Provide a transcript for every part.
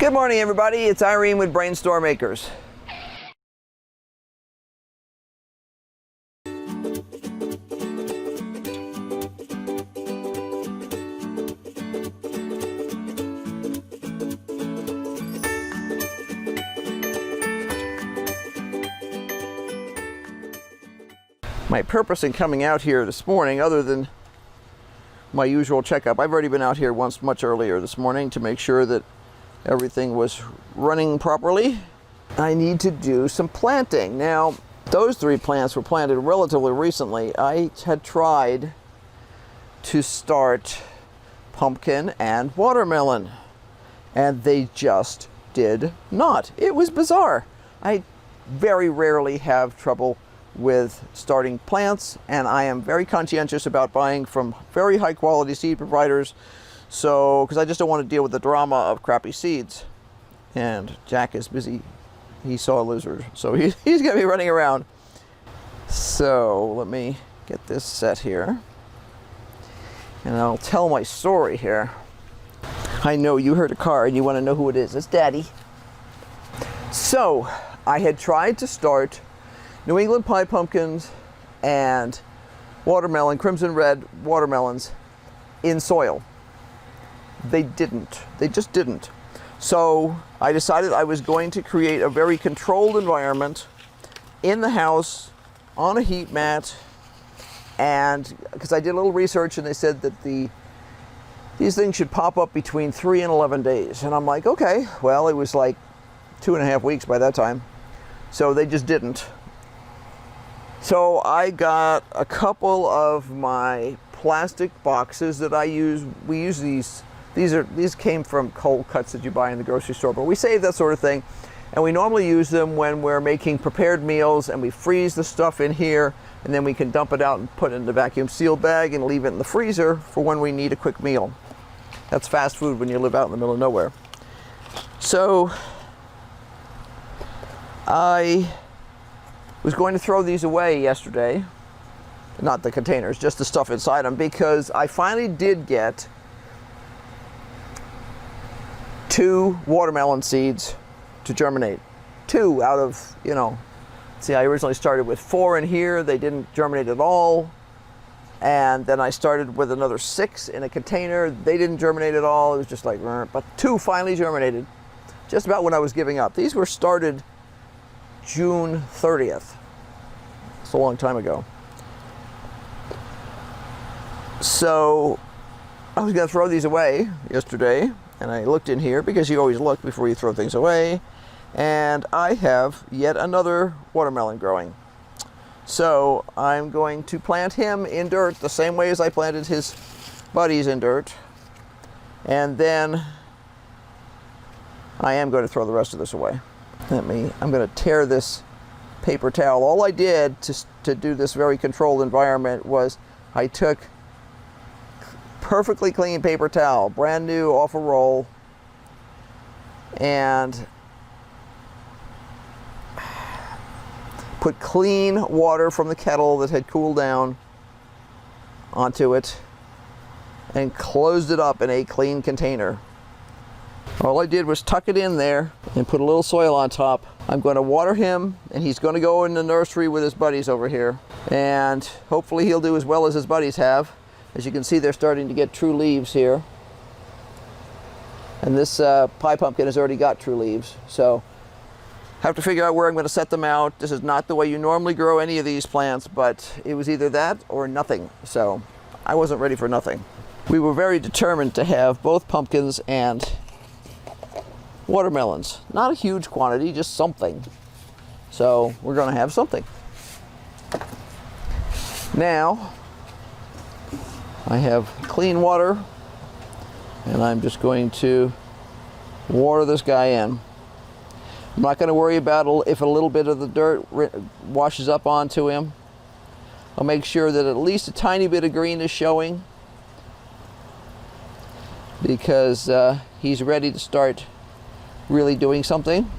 Good morning, everybody. It's Irene with BrainStormAcres. My purpose in coming out here this morning, other than my usual checkup, I've already been out here once much earlier this morning to make sure that everything was running properly. I need to do some planting. Now, those three plants were planted relatively recently. I had tried to start pumpkin and watermelon, and they just did not. It was bizarre. I very rarely have trouble with starting plants, and I am very conscientious about buying from very high quality seed providers, so because I just don't want to deal with the drama of crappy seeds. And Jack is busy. He saw a lizard, so he's gonna be running around. So let me get this set here and I'll tell my story here. I know you heard a car and you want to know who it is. It's Daddy. So I had tried to start New England pie pumpkins and watermelon, crimson red watermelons in soil. They just didn't. So I decided I was going to create a very controlled environment in the house on a heat mat, and because I did a little research and they said that these things should pop up between 3 and 11 days. And I'm like, okay, well, it was like 2.5 weeks by that time. So they just didn't. So I got a couple of my plastic boxes that I use. We use these came from cold cuts that you buy in the grocery store, but we save that sort of thing. And we normally use them when we're making prepared meals, and we freeze the stuff in here, and then we can dump it out and put it in the vacuum sealed bag and leave it in the freezer for when we need a quick meal. That's fast food when you live out in the middle of nowhere. So I was going to throw these away yesterday, not the containers, just the stuff inside them, because I finally did get 2 watermelon seeds to germinate. 2 out of, see, I originally started with 4 in here. They didn't germinate at all. And then I started with another 6 in a container. They didn't germinate at all. It was just like, but 2 finally germinated just about when I was giving up. These were started June 30th. It's a long time ago. So I was going to throw these away yesterday, and I looked in here because you always look before you throw things away, and I have yet another watermelon growing. So I'm going to plant him in dirt the same way as I planted his buddies in dirt, and then I am going to throw the rest of this away. I'm going to tear this paper towel. All I did to do this very controlled environment was I took perfectly clean paper towel, brand new off a roll, and put clean water from the kettle that had cooled down onto it and closed it up in a clean container. All I did was tuck it in there and put a little soil on top. I'm going to water him, and he's going to go in the nursery with his buddies over here, and hopefully he'll do as well as his buddies have. As you can see, they're starting to get true leaves here, and this pie pumpkin has already got true leaves, so I have to figure out where I'm going to set them out. This is not the way you normally grow any of these plants, but it was either that or nothing, so I wasn't ready for nothing. We were very determined to have both pumpkins and watermelons. Not a huge quantity, just something. So we're going to have something. Now I have clean water, and I'm just going to water this guy in. I'm not going to worry about if a little bit of the dirt washes up onto him. I'll make sure that at least a tiny bit of green is showing, because he's ready to start really doing something.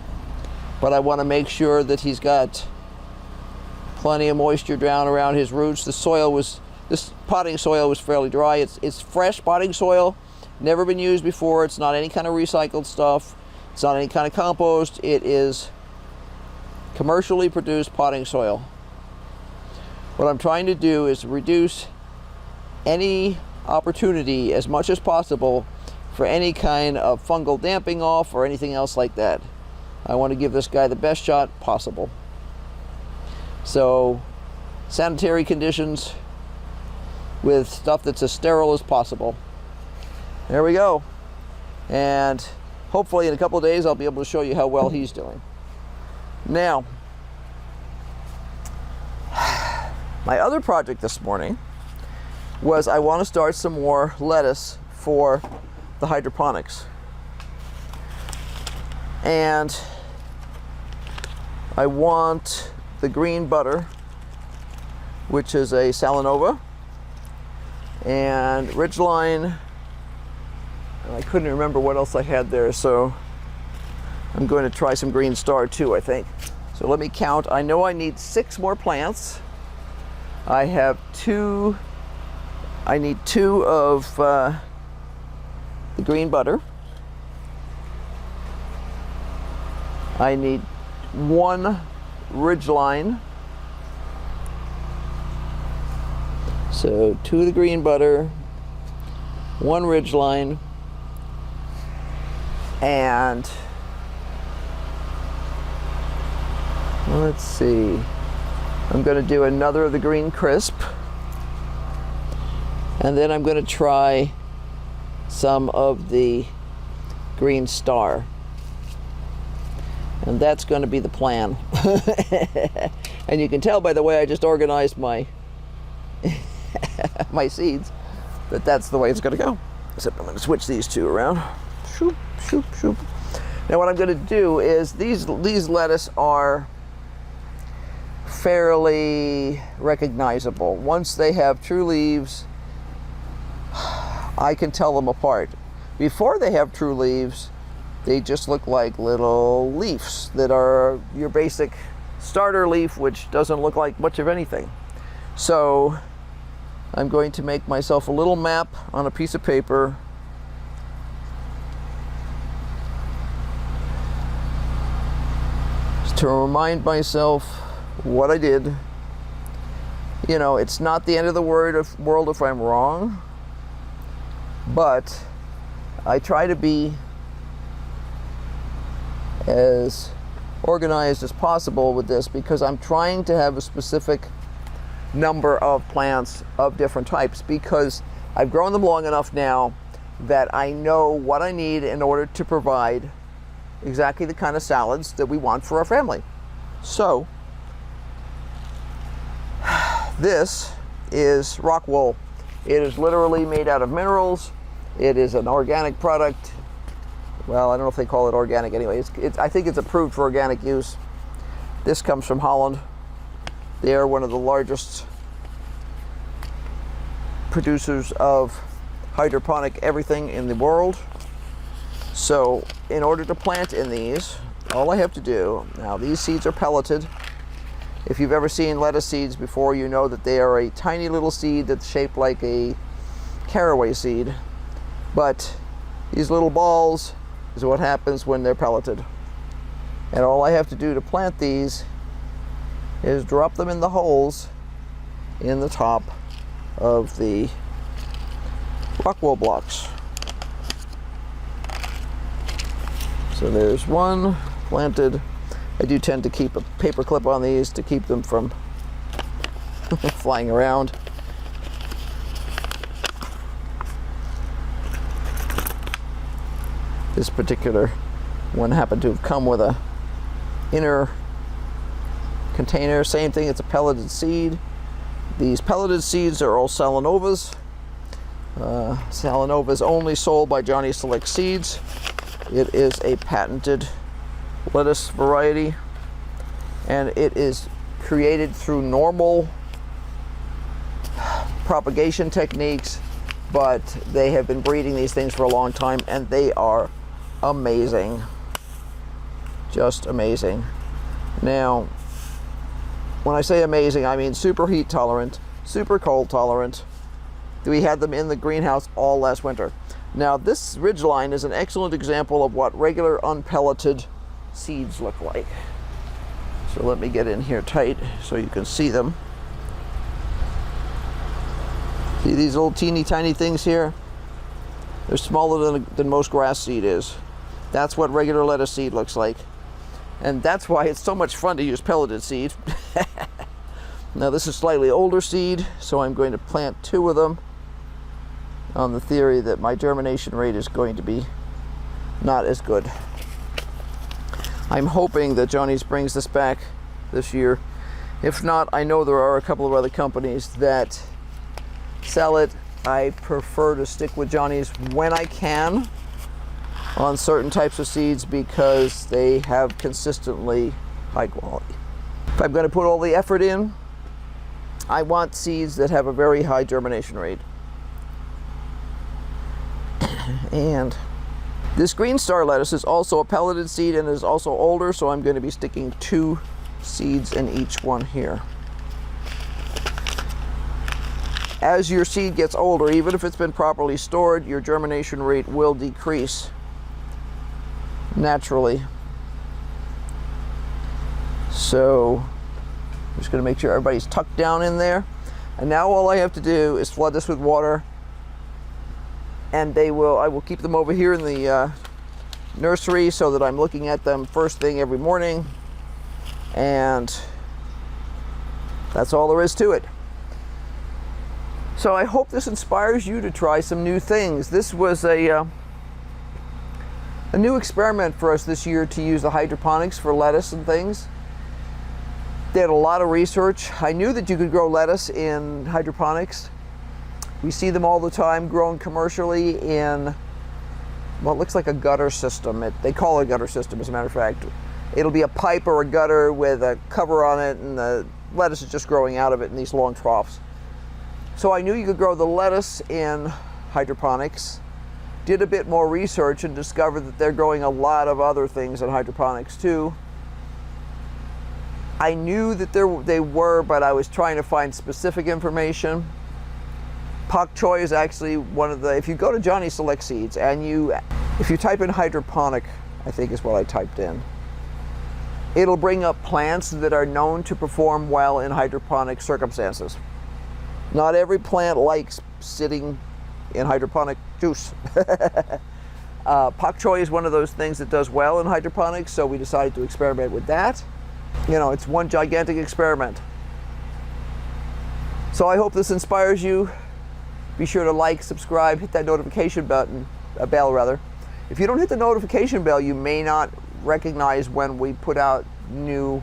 But I want to make sure that he's got plenty of moisture down around his roots. This potting soil was fairly dry. It's fresh potting soil, never been used before. It's not any kind of recycled stuff. It's not any kind of compost. It is commercially produced potting soil. What I'm trying to do is reduce any opportunity as much as possible for any kind of fungal damping off or anything else like that. I want to give this guy the best shot possible. So, sanitary conditions with stuff that's as sterile as possible. There we go. And hopefully in a couple of days I'll be able to show you how well he's doing. Now, my other project this morning was I want to start some more lettuce for the hydroponics. And I want the green butter, which is a Salanova, and Ridgeline. I couldn't remember what else I had there, so I'm going to try some Green Star too, I think. So let me count. I know I need 6 more plants. I have 2. I need 2 of the green butter. I need 1 Ridgeline. So 2 of the green butter, 1 Ridgeline, and let's see, I'm going to do another of the green crisp, and then I'm going to try some of the green star, and that's going to be the plan. And you can tell by the way I just organized my my seeds that that's the way it's going to go. Except I'm going to switch these 2 around. Shoop, shoop, shoop. Now what I'm going to do is these lettuce are fairly recognizable. Once they have true leaves, I can tell them apart. Before they have true leaves, they just look like little leaves that are your basic starter leaf, which doesn't look like much of anything. So I'm going to make myself a little map on a piece of paper. Just to remind myself what I did. You know, it's not the end of the world if I'm wrong, but I try to be as organized as possible with this because I'm trying to have a specific number of plants of different types because I've grown them long enough now that I know what I need in order to provide exactly the kind of salads that we want for our family. So this is rock wool. It is literally made out of minerals. It is an organic product. Well, I don't know if they call it organic anyway. I think it's approved for organic use. This comes from Holland. They are one of the largest producers of hydroponic everything in the world. So in order to plant in these, all I have to do, now these seeds are pelleted. If you've ever seen lettuce seeds before, you know that they are a tiny little seed that's shaped like a caraway seed. But these little balls is what happens when they're pelleted. And all I have to do to plant these is drop them in the holes in the top of the rock wool blocks. So there's one planted. I do tend to keep a paper clip on these to keep them from flying around. This particular one happened to have come with a inner container. Same thing, it's a pelleted seed. These pelleted seeds are all Salanovas. Salanovas only sold by Johnny Select Seeds. It is a patented lettuce variety, and it is created through normal propagation techniques, but they have been breeding these things for a long time, and they are amazing. Just amazing. Now, when I say amazing, I mean super heat tolerant, super cold tolerant. We had them in the greenhouse all last winter. Now this ridgeline is an excellent example of what regular unpelleted seeds look like. So let me get in here tight so you can see them. See these little teeny tiny things here? They're smaller than most grass seed is. That's what regular lettuce seed looks like. And that's why it's so much fun to use pelleted seed. Now this is slightly older seed, so I'm going to plant 2 of them on the theory that my germination rate is going to be not as good. I'm hoping that Johnny's brings this back this year. If not, I know there are a couple of other companies that sell it. I prefer to stick with Johnny's when I can on certain types of seeds because they have consistently high quality. If I'm going to put all the effort in, I want seeds that have a very high germination rate. And this green star lettuce is also a pelleted seed and is also older, so I'm going to be sticking 2 seeds in each one here. As your seed gets older, even if it's been properly stored, your germination rate will decrease naturally. So I'm just going to make sure everybody's tucked down in there. And now all I have to do is flood this with water, and I will keep them over here in the nursery so that I'm looking at them first thing every morning. And that's all there is to it. So I hope this inspires you to try some new things. This was a new experiment for us this year to use the hydroponics for lettuce and things. Did a lot of research. I knew that you could grow lettuce in hydroponics. We see them all the time grown commercially in what looks like a gutter system. They call it a gutter system, as a matter of fact. It'll be a pipe or a gutter with a cover on it, and the lettuce is just growing out of it in these long troughs. So I knew you could grow the lettuce in hydroponics. Did a bit more research and discovered that they're growing a lot of other things in hydroponics too. I knew that they were, but I was trying to find specific information. Pak choi is actually one of the, if you go to Johnny Select Seeds and if you type in hydroponic, I think is what I typed in, it'll bring up plants that are known to perform well in hydroponic circumstances. Not every plant likes sitting in hydroponic juice. Pak choi is one of those things that does well in hydroponics, so we decided to experiment with that. You know, it's one gigantic experiment. So I hope this inspires you. Be sure to like, subscribe, hit that notification bell rather. If you don't hit the notification bell, you may not recognize when we put out new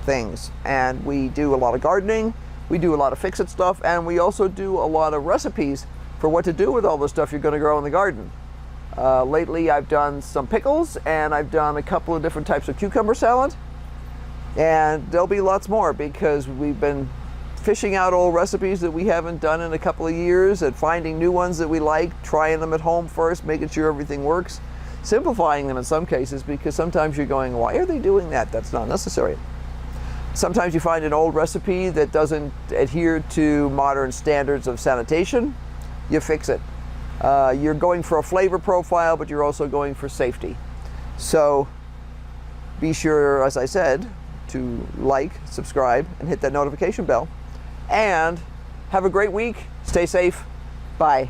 things. And we do a lot of gardening, we do a lot of fix-it stuff, and we also do a lot of recipes for what to do with all the stuff you're going to grow in the garden. Lately I've done some pickles, and I've done a couple of different types of cucumber salad. And there'll be lots more because we've been fishing out old recipes that we haven't done in a couple of years and finding new ones that we like, trying them at home first, making sure everything works, simplifying them in some cases, because sometimes you're going, why are they doing that? That's not necessary. Sometimes you find an old recipe that doesn't adhere to modern standards of sanitation, you fix it. You're going for a flavor profile, but you're also going for safety. So be sure, as I said, to like, subscribe, and hit that notification bell. And have a great week. Stay safe. Bye.